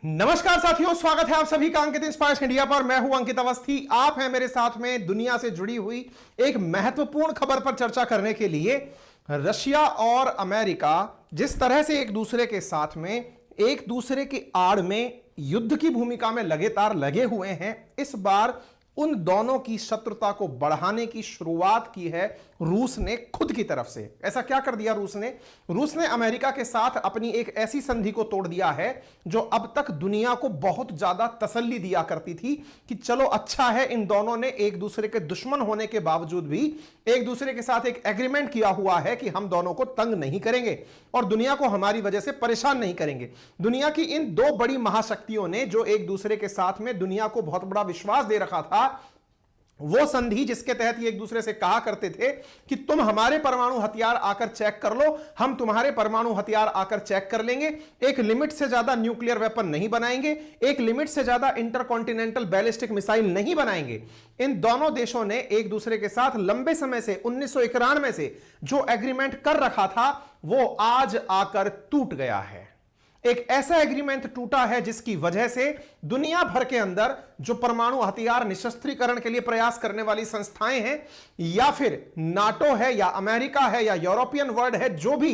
नमस्कार साथियों, स्वागत है आप सभी का अंकित इंस्पायर्स इंडिया पर। मैं हूं अंकित अवस्थी। आप हैं मेरे साथ में दुनिया से जुड़ी हुई एक महत्वपूर्ण खबर पर चर्चा करने के लिए। रशिया और अमेरिका जिस तरह से एक दूसरे के साथ में एक दूसरे की आड़ में युद्ध की भूमिका में लगातार लगे हुए हैं, इस बार उन दोनों की शत्रुता को बढ़ाने की शुरुआत की है रूस ने खुद की तरफ से। ऐसा क्या कर दिया रूस ने अमेरिका के साथ अपनी एक ऐसी संधि को तोड़ दिया है जो अब तक दुनिया को बहुत ज्यादा तसल्ली दिया करती थी कि चलो अच्छा है, इन दोनों ने एक दूसरे के दुश्मन होने के बावजूद भी एक दूसरे के साथ एक एग्रीमेंट किया हुआ है कि हम दोनों को तंग नहीं करेंगे और दुनिया को हमारी वजह से परेशान नहीं करेंगे। दुनिया की इन दो बड़ी महाशक्तियों ने जो एक दूसरे के साथ में दुनिया को बहुत बड़ा विश्वास दे रखा था, वो संधि जिसके तहत ये एक दूसरे से कहा करते थे कि तुम हमारे परमाणु हथियार आकर चेक कर लो, हम तुम्हारे परमाणु हथियार आकर चेक कर लेंगे, एक लिमिट से ज्यादा न्यूक्लियर वेपन नहीं बनाएंगे, एक लिमिट से ज्यादा इंटरकॉन्टिनेंटल बैलिस्टिक मिसाइल नहीं बनाएंगे। इन दोनों देशों ने एक दूसरे के साथ लंबे समय से 1991 से जो एग्रीमेंट कर रखा था वो आज आकर टूट गया है। एक ऐसा एग्रीमेंट टूटा है जिसकी वजह से दुनिया भर के अंदर जो परमाणु हथियार निशस्त्रीकरण के लिए प्रयास करने वाली संस्थाएं हैं, या फिर नाटो है या अमेरिका है या यूरोपियन वर्ल्ड है, जो भी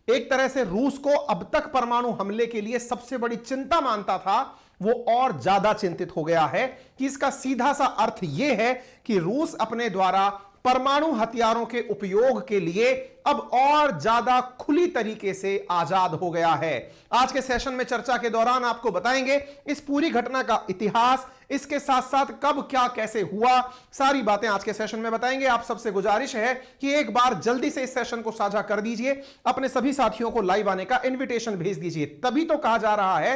एक तरह से रूस को अब तक परमाणु हमले के लिए सबसे बड़ी चिंता मानता था, वो और ज्यादा चिंतित हो गया है। कि इसका सीधा सा अर्थ यह है कि रूस अपने द्वारा परमाणु हथियारों के उपयोग के लिए अब और ज्यादा खुली तरीके से आजाद हो गया है। आज के सेशन में चर्चा के दौरान आपको बताएंगे इस पूरी घटना का इतिहास, इसके साथ साथ कब क्या कैसे हुआ, सारी बातें आज के सेशन में बताएंगे। आप सबसे गुजारिश है कि एक बार जल्दी से इस सेशन को साझा कर दीजिए, अपने सभी साथियों को लाइव आने का इन्विटेशन भेज दीजिए। तभी तो कहा जा रहा है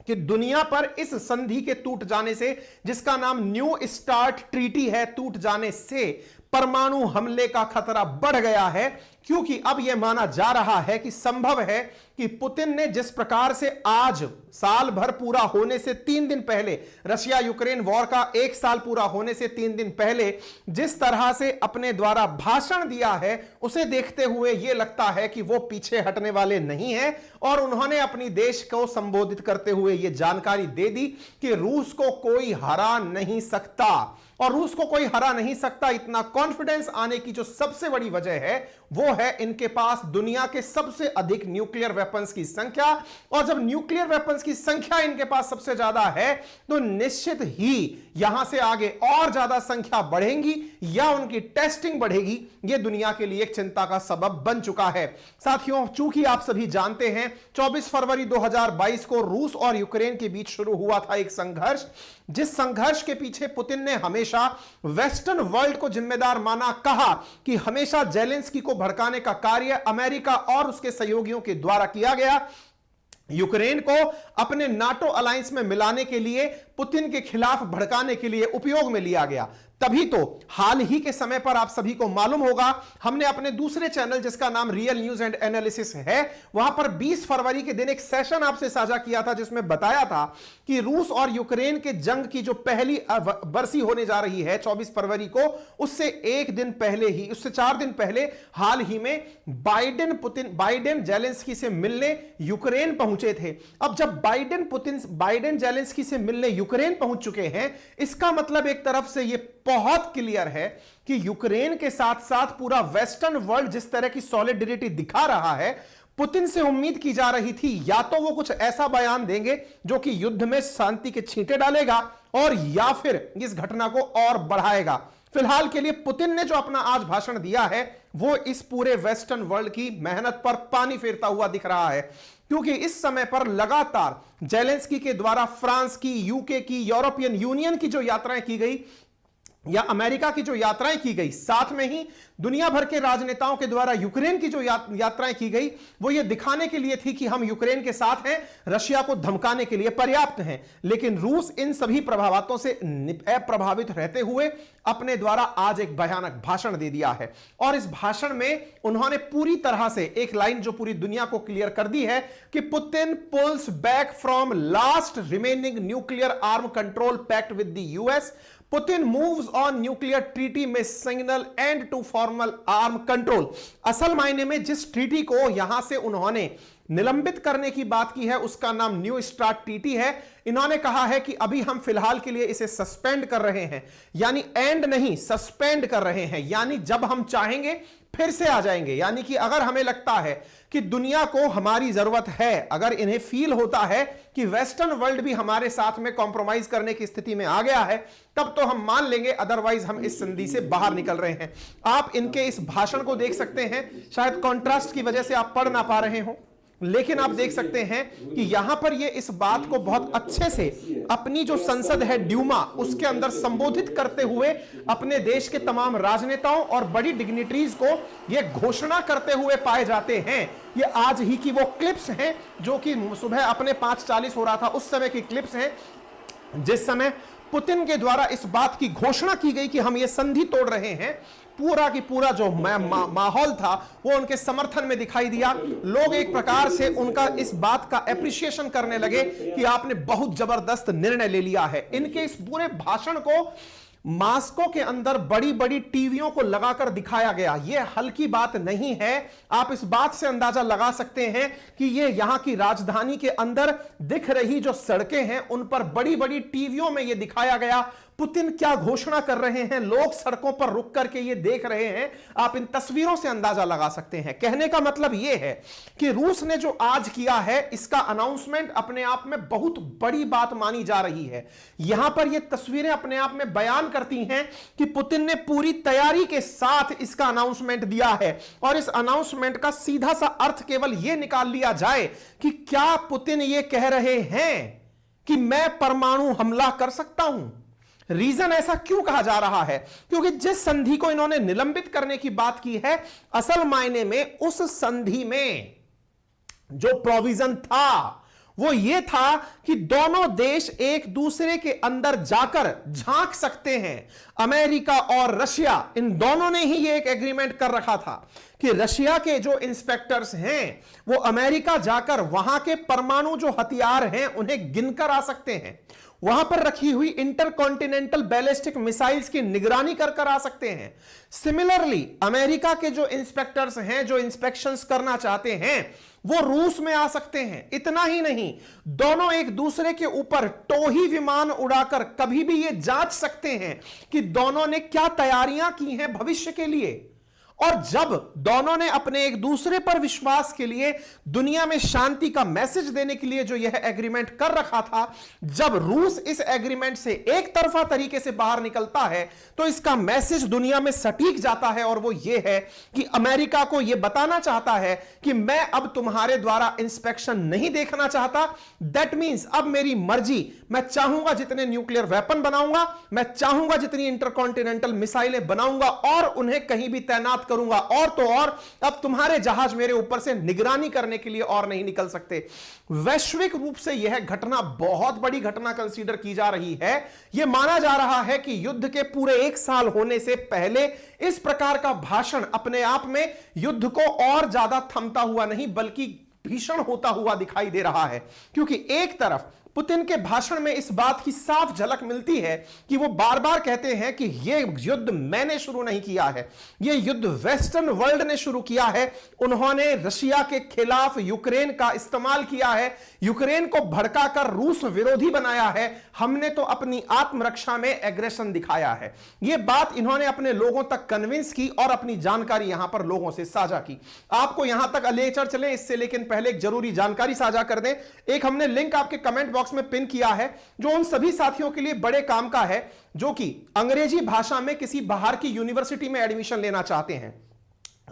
कि दुनिया पर इस संधि के टूट जाने से, जिसका नाम न्यू स्टार्ट ट्रीटी है, टूट जाने से परमाणु हमले का खतरा बढ़ गया है। क्योंकि अब यह माना जा रहा है कि संभव है कि पुतिन ने जिस प्रकार से आज साल भर पूरा होने से 3 दिन पहले, रशिया यूक्रेन वॉर का 1 साल पूरा होने से 3 दिन पहले जिस तरह से अपने द्वारा भाषण दिया है, उसे देखते हुए यह लगता है कि वो पीछे हटने वाले नहीं है और उन्होंने अपनी देश को संबोधित करते हुए यह जानकारी दे दी कि रूस को कोई हरा नहीं सकता। और रूस को कोई हरा नहीं सकता, इतना कॉन्फिडेंस आने की जो सबसे बड़ी वजह है वो है इनके पास दुनिया के सबसे अधिक न्यूक्लियर वेपन्स की संख्या। और जब न्यूक्लियर वेपन्स की संख्या इनके पास सबसे ज्यादा है तो निश्चित ही यहां से आगे और ज्यादा संख्या बढ़ेगी या उनकी टेस्टिंग बढ़ेगी। यह दुनिया के लिए एक चिंता का सबब बन चुका है। साथियों, चूंकि आप सभी जानते हैं 24 फरवरी 2022 को रूस और यूक्रेन के बीच शुरू हुआ था एक संघर्ष, जिस संघर्ष के पीछे पुतिन ने हमेशा वेस्टर्न वर्ल्ड को जिम्मेदार माना, कहा कि हमेशा जेलेंस्की को भड़काने का कार्य अमेरिका और उसके सहयोगियों के द्वारा किया गया। यूक्रेन को अपने नाटो अलायंस में मिलाने के लिए, पुतिन के खिलाफ भड़काने के लिए उपयोग में लिया गया। तभी तो हाल ही के समय पर आप सभी को मालूम होगा, हमने अपने दूसरे चैनल जिसका नाम रियल न्यूज एंड एनालिसिस है, वहां पर 20 फरवरी के दिन एक सेशन आपसे साझा किया था जिसमें बताया था कि रूस और यूक्रेन के जंग की जो पहली बरसी होने जा रही है 24 फरवरी को, उससे 1 दिन पहले ही, उससे 4 दिन पहले हाल ही में बाइडेन जेलेंस्की से मिलने यूक्रेन पहुंचे थे। अब जब बाइडेन जेलेंस्की से मिलने यूक्रेन पहुंच चुके हैं, इसका मतलब एक तरफ से यह बहुत क्लियर है कि यूक्रेन के साथ साथ पूरा वेस्टर्न वर्ल्ड जिस तरह की सॉलिडरिटी दिखा रहा है, पुतिन से उम्मीद की जा रही थी या तो वो कुछ ऐसा बयान देंगे जो कि युद्ध में शांति के छींटे डालेगा, और या फिर इस घटना को और बढ़ाएगा। फिलहाल के लिए पुतिन ने जो अपना आज भाषण दिया है वो इस पूरे वेस्टर्न वर्ल्ड की मेहनत पर पानी फेरता हुआ दिख रहा है। क्योंकि इस समय पर लगातार जेलेंस्की के द्वारा फ्रांस की, यूके की, यूरोपियन यूनियन की जो यात्राएं की गई या अमेरिका की जो यात्राएं की गई, साथ में ही दुनिया भर के राजनेताओं के द्वारा यूक्रेन की जो यात्राएं की गई, वो ये दिखाने के लिए थी कि हम यूक्रेन के साथ हैं, रशिया को धमकाने के लिए पर्याप्त हैं। लेकिन रूस इन सभी प्रभावों से अप्रभावित रहते हुए अपने द्वारा आज एक भयानक भाषण दे दिया है। और इस भाषण में उन्होंने पूरी तरह से एक लाइन जो पूरी दुनिया को क्लियर कर दी है कि Putin pulls back from last remaining nuclear arm control pact with the US, Putin moves on nuclear treaty में signal end to formal arm control. असल मायने में जिस ट्रीटी को यहां से उन्होंने निलंबित करने की बात की है, उसका नाम न्यू स्टार्ट टीटी है। इन्होंने कहा है कि अभी हम फिलहाल के लिए इसे सस्पेंड कर रहे हैं, यानी एंड नहीं, सस्पेंड कर रहे हैं, यानी जब हम चाहेंगे फिर से आ जाएंगे। यानी कि अगर हमें लगता है कि दुनिया को हमारी जरूरत है, अगर इन्हें फील होता है कि वेस्टर्न वर्ल्ड भी हमारे साथ में कॉम्प्रोमाइज करने की स्थिति में आ गया है, तब तो हम मान लेंगे, अदरवाइज हम इस संधि से बाहर निकल रहे हैं। आप इनके इस भाषण को देख सकते हैं, शायद कॉन्ट्रास्ट की वजह से आप पढ़ ना पा रहे हो, लेकिन आप देख सकते हैं कि यहां पर ये इस बात को बहुत अच्छे से अपनी जो संसद है ड्यूमा, उसके अंदर संबोधित करते हुए अपने देश के तमाम राजनेताओं और बड़ी डिग्निटरीज को ये घोषणा करते हुए पाए जाते हैं। ये आज ही की वो क्लिप्स हैं जो कि सुबह अपने 5:40 हो रहा था उस समय की क्लिप्स हैं, जिस समय पुतिन के द्वारा इस बात की घोषणा की गई कि हम ये संधि तोड़ रहे हैं। पूरा की पूरा जो माहौल था वो उनके समर्थन में दिखाई दिया। लोग एक प्रकार से उनका इस बात का एप्रिसिएशन करने लगे कि आपने बहुत जबरदस्त निर्णय ले लिया है। इनके इस पूरे भाषण को मास्को के अंदर बड़ी बड़ी टीवियों को लगाकर दिखाया गया। यह हल्की बात नहीं है। आप इस बात से अंदाजा लगा सकते हैं कि यह यहां की राजधानी के अंदर दिख रही जो सड़कें हैं उन पर बड़ी बड़ी टीवियों में यह दिखाया गया। पुतिन क्या घोषणा कर रहे हैं, लोग सड़कों पर रुक करके ये देख रहे हैं। आप इन तस्वीरों से अंदाजा लगा सकते हैं। कहने का मतलब यह है कि रूस ने जो आज किया है, इसका अनाउंसमेंट अपने आप में बहुत बड़ी बात मानी जा रही है। यहां पर ये तस्वीरें अपने आप में बयान करती हैं कि पुतिन ने पूरी तैयारी के साथ इसका अनाउंसमेंट दिया है। और इस अनाउंसमेंट का सीधा सा अर्थ केवल यह निकाल लिया जाए कि क्या पुतिन ये कह रहे हैं कि मैं परमाणु हमला कर सकता हूं। रीजन ऐसा क्यों कहा जा रहा है, क्योंकि जिस संधि को इन्होंने निलंबित करने की बात की है, असल मायने में उस संधि में जो प्रोविजन था वो ये था कि दोनों देश एक दूसरे के अंदर जाकर झांक सकते हैं। अमेरिका और रशिया, इन दोनों ने ही ये एक एग्रीमेंट कर रखा था कि रशिया के जो इंस्पेक्टर्स हैं वो अमेरिका जाकर वहां के परमाणु जो हथियार हैं उन्हें गिनकर आ सकते हैं। वहां पर रखी हुई इंटरकॉन्टिनेंटल बैलिस्टिक मिसाइल्स की निगरानी कर आ सकते हैं। सिमिलरली अमेरिका के जो इंस्पेक्टर्स हैं, जो इंस्पेक्शंस करना चाहते हैं, वो रूस में आ सकते हैं। इतना ही नहीं, दोनों एक दूसरे के ऊपर टोही विमान उड़ाकर कभी भी ये जांच सकते हैं कि दोनों ने क्या तैयारियां की हैं भविष्य के लिए। और जब दोनों ने अपने एक दूसरे पर विश्वास के लिए दुनिया में शांति का मैसेज देने के लिए जो यह एग्रीमेंट कर रखा था, जब रूस इस एग्रीमेंट से एक तरफा तरीके से बाहर निकलता है तो इसका मैसेज दुनिया में सटीक जाता है। और वो ये है कि अमेरिका को यह बताना चाहता है कि मैं अब तुम्हारे द्वारा इंस्पेक्शन नहीं देखना चाहता। दैट मींस अब मेरी मर्जी, मैं चाहूंगा जितने न्यूक्लियर वेपन बनाऊंगा, मैं चाहूंगा जितनी इंटरकॉन्टिनेंटल मिसाइलें बनाऊंगा और उन्हें कहीं भी तैनात करूंगा। और तो और अब तुम्हारे जहाज मेरे ऊपर से निगरानी करने के लिए और नहीं निकल सकते। वैश्विक रूप से यह घटना बहुत बड़ी घटना कंसीडर की जा रही है। यह माना जा रहा है कि युद्ध के पूरे 1 साल होने से पहले इस प्रकार का भाषण अपने आप में युद्ध को और ज्यादा थमता हुआ नहीं बल्कि भीषण होता हुआ दिखाई दे रहा है। क्योंकि एक तरफ पुतिन के भाषण में इस बात की साफ झलक मिलती है कि वो बार बार कहते हैं कि यह युद्ध मैंने शुरू नहीं किया है, यह युद्ध वेस्टर्न वर्ल्ड ने शुरू किया है। उन्होंने रशिया के खिलाफ यूक्रेन का इस्तेमाल किया है, यूक्रेन को भड़काकर रूस विरोधी बनाया है। हमने तो अपनी आत्मरक्षा में एग्रेशन दिखाया है। यह बात इन्होंने अपने लोगों तक कन्विंस की और अपनी जानकारी यहां पर लोगों से साझा की। आपको यहां तक लेकर चले इससे लेकिन पहले एक जरूरी जानकारी साझा कर दें। एक हमने लिंक आपके कमेंट बॉक्स में पिन किया है जो उन सभी साथियों के लिए बड़े काम का है जो कि अंग्रेजी भाषा में किसी बाहर की यूनिवर्सिटी में एडमिशन लेना चाहते हैं।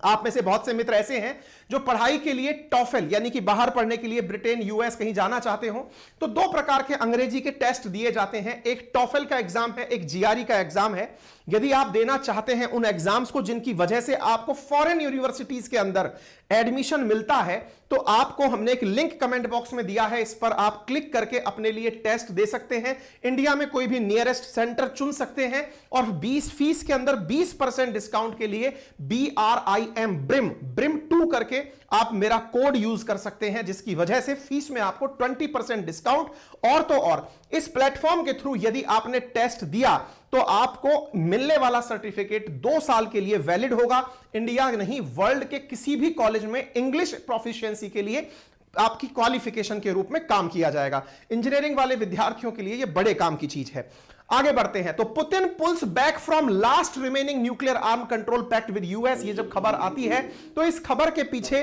आप में से बहुत से मित्र ऐसे हैं जो पढ़ाई के लिए टॉफेल यानी कि बाहर पढ़ने के लिए ब्रिटेन, यूएस कहीं जाना चाहते हो, तो 2 प्रकार के अंग्रेजी के टेस्ट दिए जाते हैं। एक टॉफेल का एग्जाम है, एक जीआरई का एग्जाम है। यदि आप देना चाहते हैं उन एग्जाम्स को जिनकी वजह से आपको फॉरेन यूनिवर्सिटीज के अंदर एडमिशन मिलता है, तो आपको हमने एक लिंक कमेंट बॉक्स में दिया है, इस पर आप क्लिक करके अपने लिए टेस्ट दे सकते हैं। इंडिया में कोई भी नियरेस्ट सेंटर चुन सकते हैं और 20 फीस के अंदर 20% डिस्काउंट के लिए BRIM ब्रिम 2 करके आप मेरा कोड यूज कर सकते हैं, जिसकी वजह से फीस में आपको 20% डिस्काउंट। और तो और इस प्लेटफॉर्म के थ्रू यदि आपने टेस्ट दिया तो आपको मिलने वाला सर्टिफिकेट 2 साल के लिए वैलिड होगा। इंडिया नहीं वर्ल्ड के किसी भी कॉलेज में इंग्लिश प्रोफिशिएंसी के लिए आपकी क्वालिफिकेशन के रूप में काम किया जाएगा। इंजीनियरिंग वाले विद्यार्थियों के लिए यह बड़े काम की चीज है। आगे बढ़ते हैं तो Putin pulls back from last remaining nuclear arm control pact with US. ये जब खबर आती है तो इस खबर के पीछे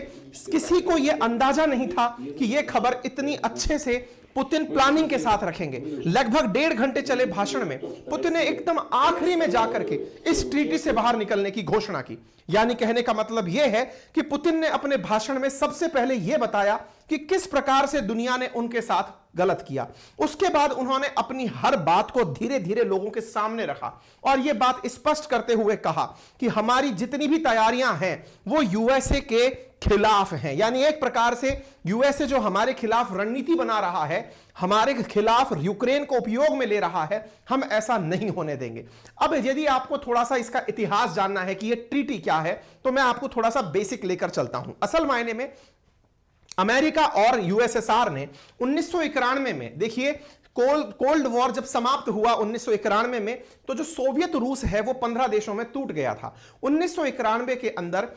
किसी को यह अंदाजा नहीं था कि यह खबर इतनी अच्छे से पुतिन प्लानिंग के साथ रखेंगे। लगभग 1.5 घंटे चले भाषण में पुतिन ने एकदम आखिरी में जाकर के इस ट्रीटी से बाहर निकलने की घोषणा की। यानी कहने का मतलब यह है कि पुतिन ने अपने भाषण में सबसे पहले यह बताया कि किस प्रकार से दुनिया ने उनके साथ गलत किया। उसके बाद उन्होंने अपनी हर बात को धीरे धीरे लोगों के सामने रखा और यह बात स्पष्ट करते हुए कहा कि हमारी जितनी भी तैयारियां हैं वो यूएसए के खिलाफ हैं। यानी एक प्रकार से यूएसए जो हमारे खिलाफ रणनीति बना रहा है, हमारे खिलाफ यूक्रेन को उपयोग में ले रहा है, हम ऐसा नहीं होने देंगे। अब यदि आपको थोड़ा सा इसका इतिहास जानना है कि यह ट्रीटी क्या है तो मैं आपको थोड़ा सा बेसिक लेकर चलता हूं। असल मायने में अमेरिका और यूएसएसआर ने 1991 में, देखिए कोल्ड वॉर जब समाप्त हुआ 1991 में, तो जो सोवियत रूस है वो 15 देशों में टूट गया था। 1991 के अंदर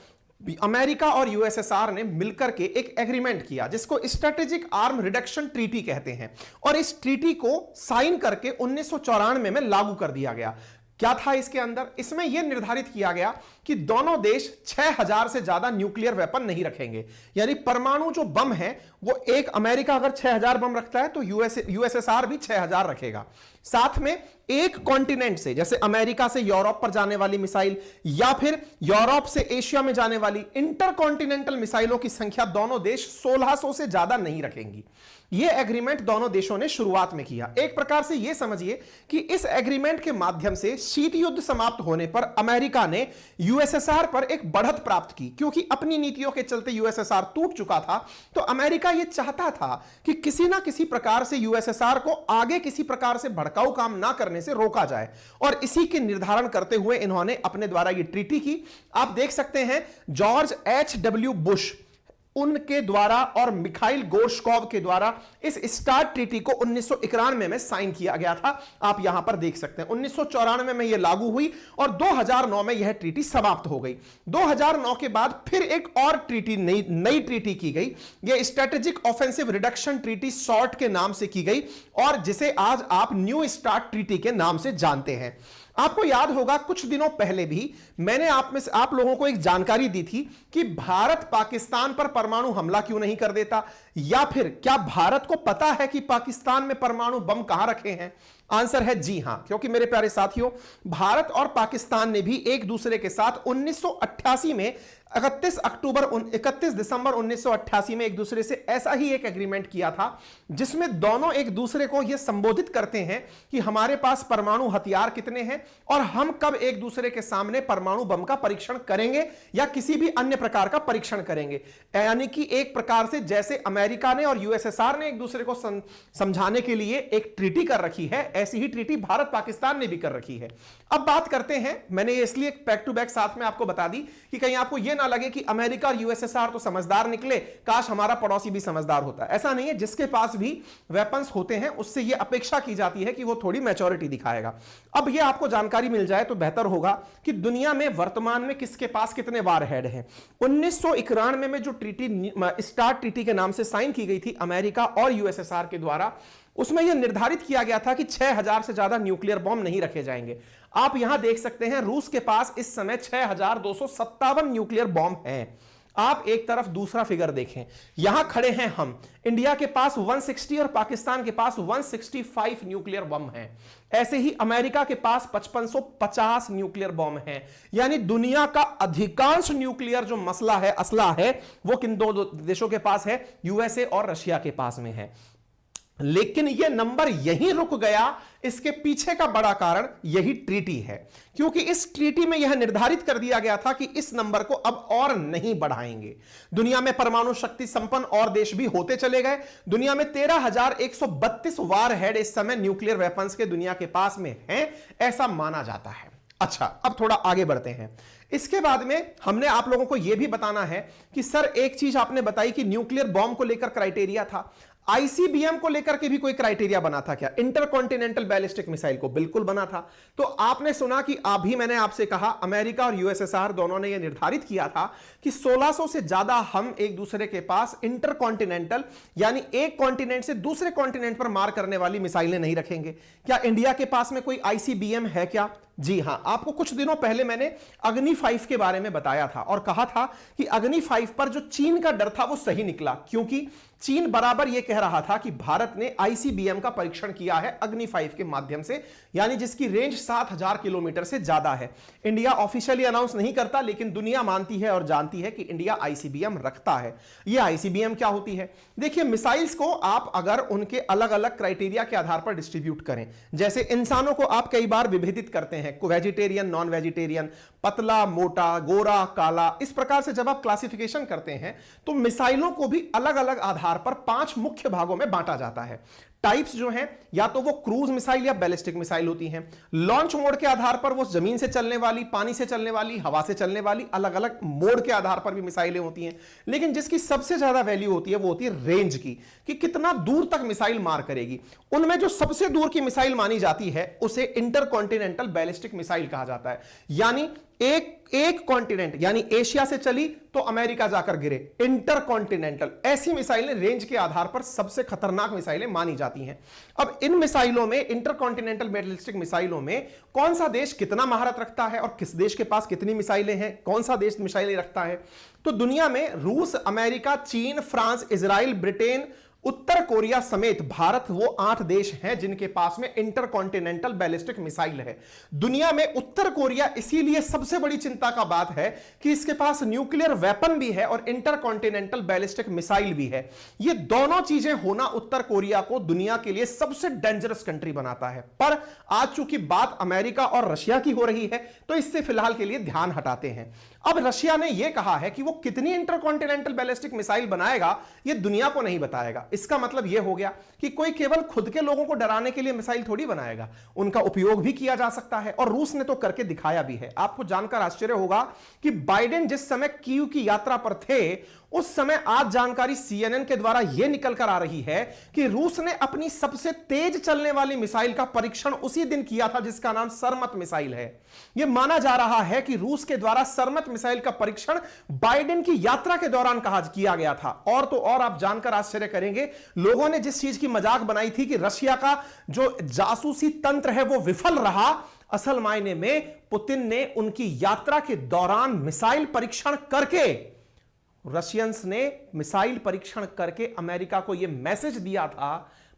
अमेरिका और यूएसएसआर ने मिलकर के एक एग्रीमेंट किया जिसको स्ट्रेटेजिक आर्म रिडक्शन ट्रीटी कहते हैं और इस ट्रीटी को साइन करके 1994 में लागू कर दिया गया। क्या था इसके अंदर? इसमें यह निर्धारित किया गया कि दोनों देश 6000 से ज्यादा न्यूक्लियर वेपन नहीं रखेंगे। यानी परमाणु जो बम है वो एक अमेरिका अगर 6000 बम रखता है तो यूएसएसआर भी 6000 रखेगा। साथ में एक कॉन्टिनेंट से, जैसे अमेरिका से यूरोप पर जाने वाली मिसाइल या फिर यूरोप से एशिया में जाने वाली इंटरकॉन्टिनेंटल मिसाइलों की संख्या दोनों देश 1600 से ज्यादा नहीं रखेंगी। यह एग्रीमेंट दोनों देशों ने शुरुआत में किया। एक प्रकार से यह समझिए कि इस एग्रीमेंट के माध्यम से शीत युद्ध समाप्त होने पर अमेरिका ने यूएसएसआर पर एक बढ़त प्राप्त की, क्योंकि अपनी नीतियों के चलते यूएसएसआर टूट चुका था। तो अमेरिका यह चाहता था कि किसी ना किसी प्रकार से यूएसएसआर को आगे किसी प्रकार से भड़काऊ काम ना करने से रोका जाए और इसी के निर्धारण करते हुए इन्होंने अपने द्वारा यह ट्रीटी की। आप देख सकते हैं जॉर्ज H.W. बुश उनके द्वारा और मिखाइल गोर्शकोव के द्वारा इस स्टार्ट ट्रीटी को 1991 में साइन किया गया था। आप यहां पर देख सकते हैं 1994 में यह लागू हुई और 2009 में यह ट्रीटी समाप्त हो गई। 2009 के बाद फिर एक और ट्रीटी, नई ट्रीटी की गई। यह strategic offensive reduction treaty short के नाम से की गई और जिसे आज आप न्यू स्टार्ट ट्रीटी के नाम से जानते हैं। आपको याद होगा कुछ दिनों पहले भी मैंने आप लोगों को एक जानकारी दी थी कि भारत पाकिस्तान पर परमाणु हमला क्यों नहीं कर देता, या फिर क्या भारत को पता है कि पाकिस्तान में परमाणु बम कहां रखे हैं? आंसर है जी हां, क्योंकि मेरे प्यारे साथियों भारत और पाकिस्तान ने भी एक दूसरे के साथ 1988 में 31 दिसंबर 1988 में एक दूसरे से ऐसा ही एक एग्रीमेंट किया था जिसमें दोनों एक दूसरे को यह संबोधित करते हैं कि हमारे पास परमाणु हथियार कितने हैं और हम कब एक दूसरे के सामने परमाणु बम का परीक्षण करेंगे या किसी भी अन्य प्रकार का परीक्षण करेंगे। यानी कि एक प्रकार से जैसे अमेरिका ने और यूएसएसआर ने एक दूसरे को समझाने के लिए एक ट्रीटी कर रखी है, ऐसी ही ट्रीटी भारत पाकिस्तान ने भी कर रखी है। अब बात करते हैं, मैंने इसलिए बैक टू बैक साथ में आपको बता दी कि कहीं आपको यह ना लगे कि अमेरिका और यूएसएसआर तो समझदार निकले, काश हमारा पड़ोसी भी समझदार होता। ऐसा नहीं है, जिसके पास भी वेपन्स होते हैं उससे यह अपेक्षा की जाती है कि वो थोड़ी मैच्योरिटी दिखाएगा। अब यह आपको जानकारी मिल जाए तो बेहतर होगा कि दुनिया में वर्तमान में किसके पास कितने वारहेड हैं। 1991 में जो ट्रीटी स्टार्ट ट्रीटी के नाम से साइन की गई थी अमेरिका और यूएसएसआर के द्वारा, उसमें यह निर्धारित किया गया था कि 6000 से ज्यादा न्यूक्लियर बॉम्ब नहीं रखे जाएंगे। आप यहां देख सकते हैं रूस के पास इस समय 6257 न्यूक्लियर बॉम्ब हैं। आप एक तरफ दूसरा फिगर देखें, यहां खड़े हैं हम, इंडिया के पास 160 और पाकिस्तान के पास 165 न्यूक्लियर बम हैं। ऐसे ही अमेरिका के पास 5550 न्यूक्लियर बम हैं। यानी दुनिया का अधिकांश न्यूक्लियर जो मसला है, असला है, वो किन दो देशों के पास है? यूएसए और रशिया के पास में है। लेकिन यह नंबर यहीं रुक गया। इसके पीछे का बड़ा कारण यही ट्रीटी है, क्योंकि इस ट्रीटी में यह निर्धारित कर दिया गया था कि इस नंबर को अब और नहीं बढ़ाएंगे। दुनिया में परमाणु शक्ति संपन्न और देश भी होते चले गए। दुनिया में 13,132 वारहेड इस समय न्यूक्लियर वेपन्स के दुनिया के पास में हैं, ऐसा माना जाता है। अच्छा, अब थोड़ा आगे बढ़ते हैं। इसके बाद में हमने आप लोगों को यह भी बताना है कि सर एक चीज आपने बताई कि न्यूक्लियर बॉम्ब को लेकर क्राइटेरिया था। आईसीबीएम को लेकर के भी कोई क्राइटेरिया बना था क्या? इंटरकॉन्टिनेंटल बैलिस्टिक मिसाइल को बिल्कुल बना था। तो आपने सुना कि अभी मैंने आपसे कहा अमेरिका और यूएसएसआर दोनों ने यह निर्धारित किया था कि 1600 से ज्यादा हम एक दूसरे के पास इंटरकॉन्टिनेंटल यानी एक कॉन्टिनेंट से दूसरे कॉन्टिनेंट पर मार करने वाली मिसाइलें नहीं रखेंगे। क्या इंडिया के पास में कोई आईसीबीएम है क्या? जी हां, आपको कुछ दिनों पहले मैंने अग्नि 5 के बारे में बताया था और कहा था कि अग्नि 5 पर जो चीन का डर था वो सही निकला, क्योंकि चीन बराबर यह कह रहा था कि भारत ने आईसीबीएम का परीक्षण किया है अग्नि 5 के माध्यम से, यानी जिसकी रेंज 7000 किलोमीटर से ज्यादा है। इंडिया ऑफिशियली अनाउंस नहीं करता, लेकिन दुनिया मानती है और जानती है कि इंडिया आईसीबीएम रखता है। यह आईसीबीएम क्या होती है? देखिए, मिसाइल्स को आप अगर उनके अलग अलग क्राइटेरिया के आधार पर डिस्ट्रीब्यूट करें, जैसे इंसानों को आप कई बार विभेदित करते हैं, वेजिटेरियन, नॉन वेजिटेरियन, पतला, मोटा, गोरा, काला, इस प्रकार से जब आप क्लासिफिकेशन करते हैं तो मिसाइलों को भी अलग अलग आधार पर 5 मुख्य भागों में बांटा जाता है। टाइप्स जो हैं, या तो वो क्रूज मिसाइल या बैलिस्टिक मिसाइल होती हैं। लॉन्च मोड के आधार पर वो जमीन से चलने वाली, पानी से चलने वाली, हवा से चलने वाली, अलग अलग मोड के आधार पर भी मिसाइलें होती हैं। लेकिन जिसकी सबसे ज्यादा वैल्यू होती है वो होती है रेंज की, कि कितना दूर तक मिसाइल मार करेगी। उनमें जो सबसे दूर की मिसाइल मानी जाती है उसे इंटरकॉन्टिनेंटल बैलिस्टिक मिसाइल कहा जाता है। यानी एक कॉन्टिनेंट यानी एशिया से चली तो अमेरिका जाकर गिरे, इंटरकॉन्टिनेंटल। ऐसी मिसाइलें रेंज के आधार पर सबसे खतरनाक मिसाइलें मानी जाती हैं। अब इन मिसाइलों में, इंटरकॉन्टिनेंटल बैलिस्टिक मिसाइलों में कौन सा देश कितना महारत रखता है और किस देश के पास कितनी मिसाइलें हैं, कौन सा देश मिसाइलें रखता है? तो दुनिया में रूस, अमेरिका, चीन, फ्रांस, इजराइल, ब्रिटेन, उत्तर कोरिया समेत भारत वो 8 देश हैं जिनके पास में इंटरकॉन्टिनेंटल बैलिस्टिक मिसाइल है। दुनिया में उत्तर कोरिया इसीलिए सबसे बड़ी चिंता का बात है कि इसके पास न्यूक्लियर वेपन भी है और इंटरकॉन्टिनेंटल बैलिस्टिक मिसाइल भी है। ये दोनों चीजें होना उत्तर कोरिया को दुनिया के लिए सबसे डेंजरस कंट्री बनाता है। पर आज चूंकि बात अमेरिका और रशिया की हो रही है तो इससे फिलहाल के लिए ध्यान हटाते हैं। अब रशिया ने यह कहा है कि वो कितनी इंटरकॉन्टिनेंटल बैलिस्टिक मिसाइल बनाएगा ये दुनिया को नहीं बताएगा। इसका मतलब यह हो गया कि कोई केवल खुद के लोगों को डराने के लिए मिसाइल थोड़ी बनाएगा, उनका उपयोग भी किया जा सकता है और रूस ने तो करके दिखाया भी है। आपको जानकर आश्चर्य होगा कि बाइडेन जिस समय कीव की यात्रा पर थे उस समय आज जानकारी सीएनएन के द्वारा यह निकल कर आ रही है कि रूस ने अपनी सबसे तेज चलने वाली मिसाइल का परीक्षण उसी दिन किया था जिसका नाम सरमत मिसाइल है। यह माना जा रहा है कि रूस के द्वारा सरमत मिसाइल का परीक्षण बाइडेन की यात्रा के दौरान किया गया था। और तो और आप जानकर आश्चर्य करेंगे, लोगों ने जिस चीज की मजाक बनाई थी कि रशिया का जो जासूसी तंत्र है वो विफल रहा, असल मायने में पुतिन ने उनकी यात्रा के दौरान मिसाइल परीक्षण करके, रशियंस ने मिसाइल परीक्षण करके अमेरिका को यह मैसेज दिया था,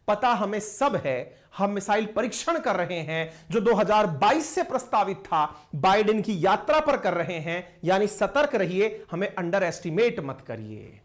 पता हमें सब है, हम मिसाइल परीक्षण कर रहे हैं जो 2022 से प्रस्तावित था, बाइडेन की यात्रा पर कर रहे हैं, यानी सतर्क रहिए, हमें अंडर एस्टिमेट मत करिए।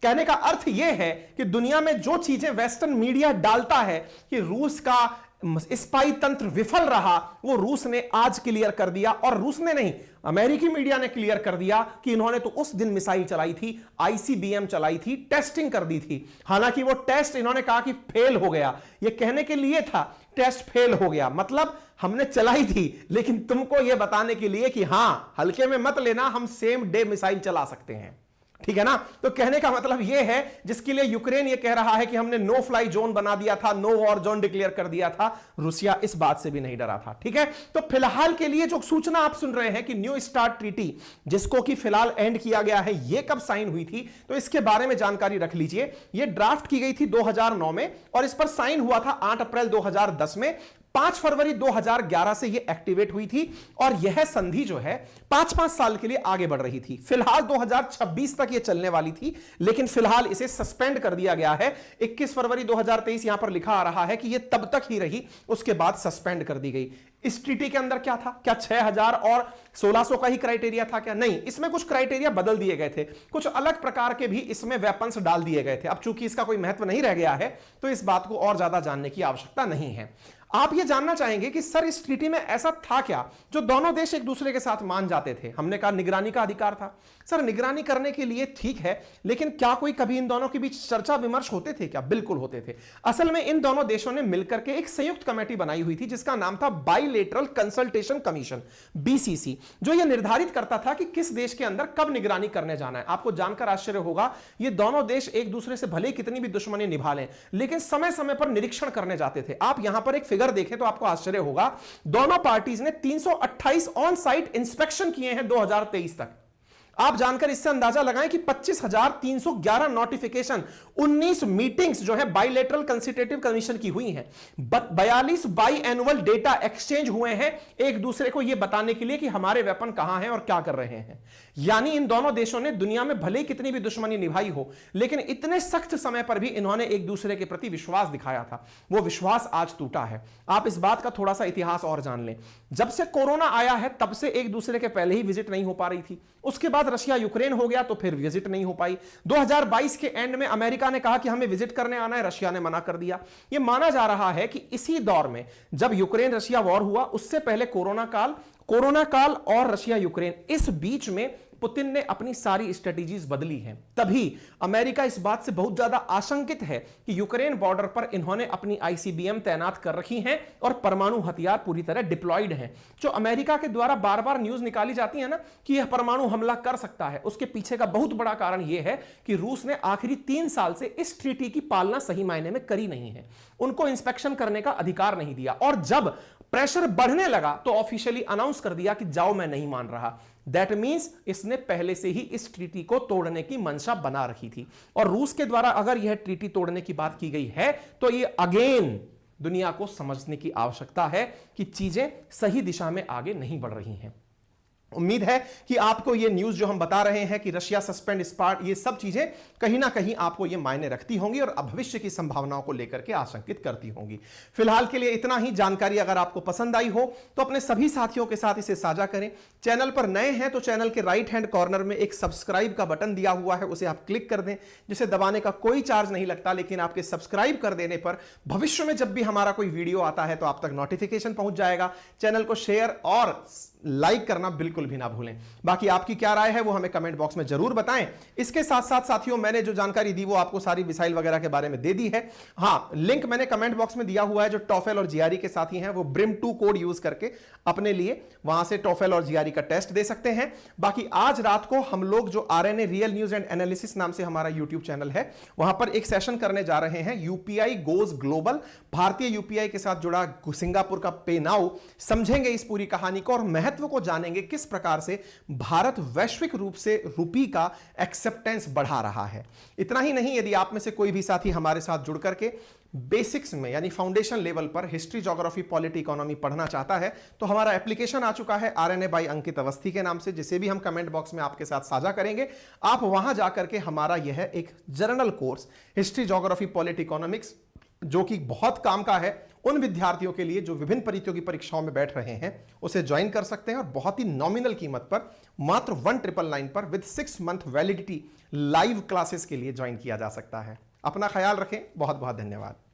कहने का अर्थ यह है कि दुनिया में जो चीजें वेस्टर्न मीडिया डालता है कि रूस का स्पाई तंत्र विफल रहा, वो रूस ने आज क्लियर कर दिया। और रूस ने नहीं, अमेरिकी मीडिया ने क्लियर कर दिया कि इन्होंने तो उस दिन मिसाइल चलाई थी, आईसीबीएम चलाई थी, टेस्टिंग कर दी थी। हालांकि वो टेस्ट इन्होंने कहा कि फेल हो गया, ये कहने के लिए था टेस्ट फेल हो गया, मतलब हमने चलाई थी लेकिन तुमको यह बताने के लिए कि हां हल्के में मत लेना, हम सेम डे मिसाइल चला सकते हैं। ठीक है ना? तो कहने का मतलब यह है, जिसके लिए यूक्रेन यह कह रहा है कि हमने नो फ्लाई जोन बना दिया था, नो वॉर जोन डिक्लेयर कर दिया था, रूसिया इस बात से भी नहीं डरा था। ठीक है, तो फिलहाल के लिए जो सूचना आप सुन रहे हैं कि न्यू स्टार्ट ट्रीटी, जिसको कि फिलहाल एंड किया गया है, यह कब साइन हुई थी तो इसके बारे में जानकारी रख लीजिए। यह ड्राफ्ट की गई थी 2009 में और इस पर साइन हुआ था 8 अप्रैल 2010 में। 5 फरवरी 2011 से यह एक्टिवेट हुई थी और यह संधि जो है 5-5 साल के लिए आगे बढ़ रही थी। फिलहाल 2026 तक यह चलने वाली थी, लेकिन फिलहाल इसे सस्पेंड कर दिया गया है। 21 फरवरी 2023 यहां पर लिखा आ रहा है कि यह तब तक ही रही, उसके बाद सस्पेंड कर दी गई। इस ट्रीटी के अंदर क्या था? क्या 6000 और 1600 का ही क्राइटेरिया था क्या? नहीं, इसमें कुछ क्राइटेरिया बदल दिए गए थे, कुछ अलग प्रकार के भी इसमें वेपन्स डाल दिए गए थे। अब चूंकि इसका कोई महत्व नहीं रह गया है तो इस बात को और ज्यादा जानने की आवश्यकता नहीं है। आप यह जानना चाहेंगे कि सर इस ट्रीटी में ऐसा था क्या जो दोनों देश एक दूसरे के साथ मान जाते थे? हमने कहा निगरानी का अधिकार था। सर निगरानी करने के लिए ठीक है, लेकिन क्या कोई कभी इन दोनों के बीच चर्चा विमर्श होते थे क्या? बिल्कुल होते थे। असल में इन दोनों देशों ने मिलकर के एक संयुक्त कमेटी बनाई हुई थी जिसका नाम था बाइलेटरल कंसल्टेशन कमीशन, बीसीसी। जो यह निर्धारित करता था कि किस देश के अंदर कब निगरानी करने जाना है। आपको जानकर आश्चर्य होगा, ये दोनों देश एक दूसरे से भले कितनी भी दुश्मनी निभा लें, लेकिन समय समय पर निरीक्षण करने जाते थे। आप यहां पर एक फिगर देखें तो आपको आश्चर्य होगा, दोनों पार्टीज ने 328 ऑन साइट इंस्पेक्शन किए हैं 2023 तक। आप जानकर इससे अंदाजा लगाएं कि 25,311 नोटिफिकेशन, 19 मीटिंग्स जो है बाइलेटरल कंसल्टेटिव कमीशन की हुई हैं, 42 बाई एनुअल डेटा एक्सचेंज हुए हैं एक दूसरे को यह बताने के लिए कि हमारे वेपन कहां हैं और क्या कर रहे हैं। यानी इन दोनों देशों ने दुनिया में भले कितनी भी दुश्मनी निभाई हो, लेकिन इतने सख्त समय पर भी इन्होंने एक दूसरे के प्रति विश्वास दिखाया था। वो विश्वास आज टूटा है। आप इस बात का थोड़ा सा इतिहास और जान लें। जब से कोरोना आया है तब से एक दूसरे के पहले ही विजिट नहीं हो पा रही थी, उसके बाद रशिया यूक्रेन हो गया तो फिर विजिट नहीं हो पाई। 2022 के एंड में अमेरिका ने कहा कि हमें विजिट करने आना है, रशिया ने मना कर दिया। यह माना जा रहा है कि इसी दौर में जब यूक्रेन रशिया वॉर हुआ, उससे पहले कोरोना काल और रशिया यूक्रेन, इस बीच में पुतिन ने अपनी सारी स्ट्रेटेजीज बदली हैं। तभी अमेरिका इस बात से बहुत ज्यादा आशंकित है कि यूक्रेन बॉर्डर पर इन्होंने अपनी आईसीबीएम तैनात कर रखी हैं और परमाणु हथियार पूरी तरह डिप्लॉयड हैं। जो अमेरिका के द्वारा बार बार न्यूज निकाली जाती है ना कि यह परमाणु हमला कर सकता है, उसके पीछे का बहुत बड़ा कारण यह है कि रूस ने आखिरी 3 साल से इस ट्रीटी की पालना सही मायने में करी नहीं है। उनको इंस्पेक्शन करने का अधिकार नहीं दिया, और जब प्रेशर बढ़ने लगा तो ऑफिशियली अनाउंस कर दिया कि जाओ, मैं नहीं मान रहा। दैट मीन्स इसने पहले से ही इस ट्रीटी को तोड़ने की मंशा बना रखी थी, और रूस के द्वारा अगर यह ट्रीटी तोड़ने की बात की गई है तो यह अगेन दुनिया को समझने की आवश्यकता है कि चीजें सही दिशा में आगे नहीं बढ़ रही हैं। उम्मीद है कि आपको ये न्यूज जो हम बता रहे हैं कि रशिया सस्पेंड स्पार्ट, ये सब चीजें कहीं ना कहीं आपको ये मायने रखती होंगी और भविष्य की संभावनाओं को लेकर के आशंकित करती होंगी। फिलहाल के लिए इतना ही। जानकारी अगर आपको पसंद आई हो तो अपने सभी साथियों के साथ इसे साझा करें। चैनल पर नए हैं तो चैनल के राइट हैंड कॉर्नर में एक सब्सक्राइब का बटन दिया हुआ है, उसे आप क्लिक कर दें, जिसे दबाने का कोई चार्ज नहीं लगता, लेकिन आपके सब्सक्राइब कर देने पर भविष्य में जब भी हमारा कोई वीडियो आता है तो आप तक नोटिफिकेशन पहुंच जाएगा। चैनल को शेयर और लाइक करना बिल्कुल भी ना भूलें। बाकी आपकी क्या राय है वो हमें कमेंट बॉक्स में जरूर बताएं। इसके साथ साथ साथियों, मैंने जो जानकारी दी वो आपको सारी मिसाइल वगैरह के बारे में दे दी है। हां, लिंक मैंने कमेंट बॉक्स में दिया हुआ है। जो टॉफेल और जीआरई के साथी हैं वो ब्रिम 2 कोड यूज करके अपने लिए वहां से टॉफेल और जीआरई का टेस्ट दे सकते हैं। बाकी आज रात को हम लोग जो RNA real news and analysis नाम से हमारा यूट्यूब चैनल है, वहां पर एक सेशन करने जा रहे हैं, यूपीआई गोज ग्लोबल। भारतीय यूपीआई के साथ जुड़ा सिंगापुर का पे नाउ, समझेंगे इस पूरी कहानी को और महत्व को जानेंगे किस प्रकार से भारत वैश्विक रूप से रुपी का एक्सेप्टेंस बढ़ा रहा है। इतना ही नहीं, यदि आप में से कोई भी साथी हमारे साथ जुड़ करके बेसिक्स में यानी फाउंडेशन लेवल पर हिस्ट्री, ज्योग्राफी, पॉलिटी, इकोनॉमी पढ़ना चाहता है तो हमारा एप्लीकेशन आ चुका है आरएनए बाय अंकित अवस्थी के नाम से, जिसे भी हम कमेंट बॉक्स में आपके साथ साझा करेंगे। आप वहां जाकर के हमारा यह एक journal course history, geography, polity, economics, जो कि बहुत काम का है उन विद्यार्थियों के लिए जो विभिन्न प्रतियोगी परीक्षाओं में बैठ रहे हैं, उसे ज्वाइन कर सकते हैं और बहुत ही नॉमिनल कीमत पर मात्र 1999 पर with 6 month validity live classes के लिए ज्वाइन किया जा सकता है। अपना ख्याल रखें। बहुत बहुत धन्यवाद।